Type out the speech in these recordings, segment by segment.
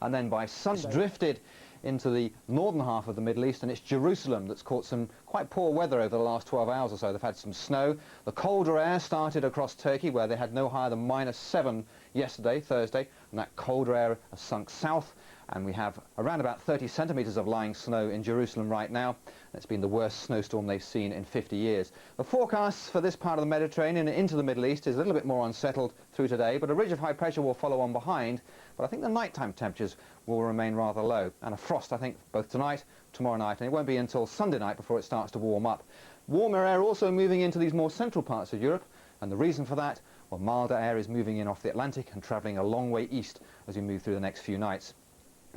and then by Sunday drifted into the northern half of the Middle East, and it's Jerusalem that's caught some quite poor weather over the last 12 hours or so. They've had some snow. The colder air started across Turkey, where they had no higher than -7 yesterday, Thursday, and that colder air has sunk south, and we have around about 30 centimetres of lying snow in Jerusalem right now. It's been the worst snowstorm they've seen in 50 years. The forecast for this part of the Mediterranean and into the Middle East is a little bit more unsettled through today, but a ridge of high pressure will follow on behind. But I think the nighttime temperatures will remain rather low, and a frost, I think, both tonight, tomorrow night, and it won't be until Sunday night before it starts to warm up. Warmer air also moving into these more central parts of Europe, and the reason for that, well, milder air is moving in off the Atlantic and travelling a long way east as we move through the next few nights.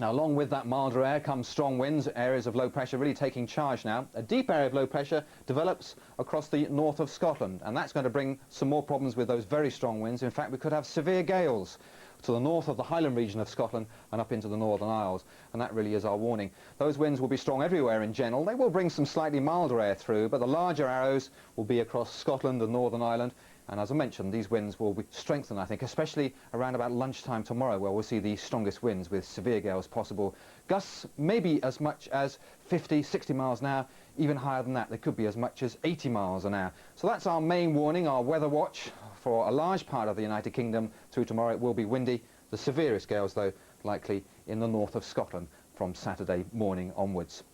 Now, along with that milder air comes strong winds, areas of low pressure really taking charge now. A deep area of low pressure develops across the north of Scotland, and that's going to bring some more problems with those very strong winds. In fact, we could have severe gales to the north of the Highland region of Scotland and up into the Northern Isles, and that really is our warning. Those winds will be strong everywhere in general. They will bring some slightly milder air through, but the larger arrows will be across Scotland and Northern Ireland. And as I mentioned, these winds will be strengthened, I think, especially around about lunchtime tomorrow, where we'll see the strongest winds with severe gales possible. Gusts maybe as much as 50, 60 miles an hour, even higher than that. They could be as much as 80 miles an hour. So that's our main warning, our weather watch for a large part of the United Kingdom through tomorrow. It will be windy. The severest gales, though, likely in the north of Scotland from Saturday morning onwards.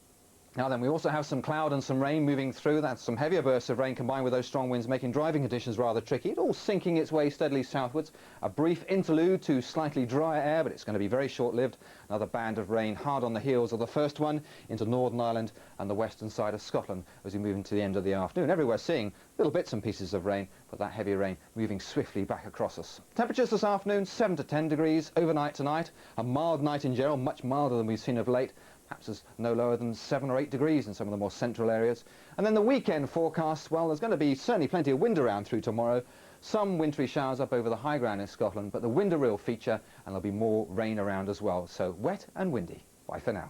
Now then, we also have some cloud and some rain moving through. That's some heavier bursts of rain combined with those strong winds, making driving conditions rather tricky. It all sinking its way steadily southwards. A brief interlude to slightly drier air, but it's going to be very short-lived. Another band of rain hard on the heels of the first one into Northern Ireland and the western side of Scotland as we move into the end of the afternoon. Everywhere seeing little bits and pieces of rain, but that heavy rain moving swiftly back across us. Temperatures this afternoon, 7 to 10 degrees. Overnight tonight, a mild night in general, much milder than we've seen of late. Perhaps as no lower than 7 or 8 degrees in some of the more central areas. And then the weekend forecast, well, there's going to be certainly plenty of wind around through tomorrow. Some wintry showers up over the high ground in Scotland, but the wind a real feature, and there'll be more rain around as well. So wet and windy. Bye for now.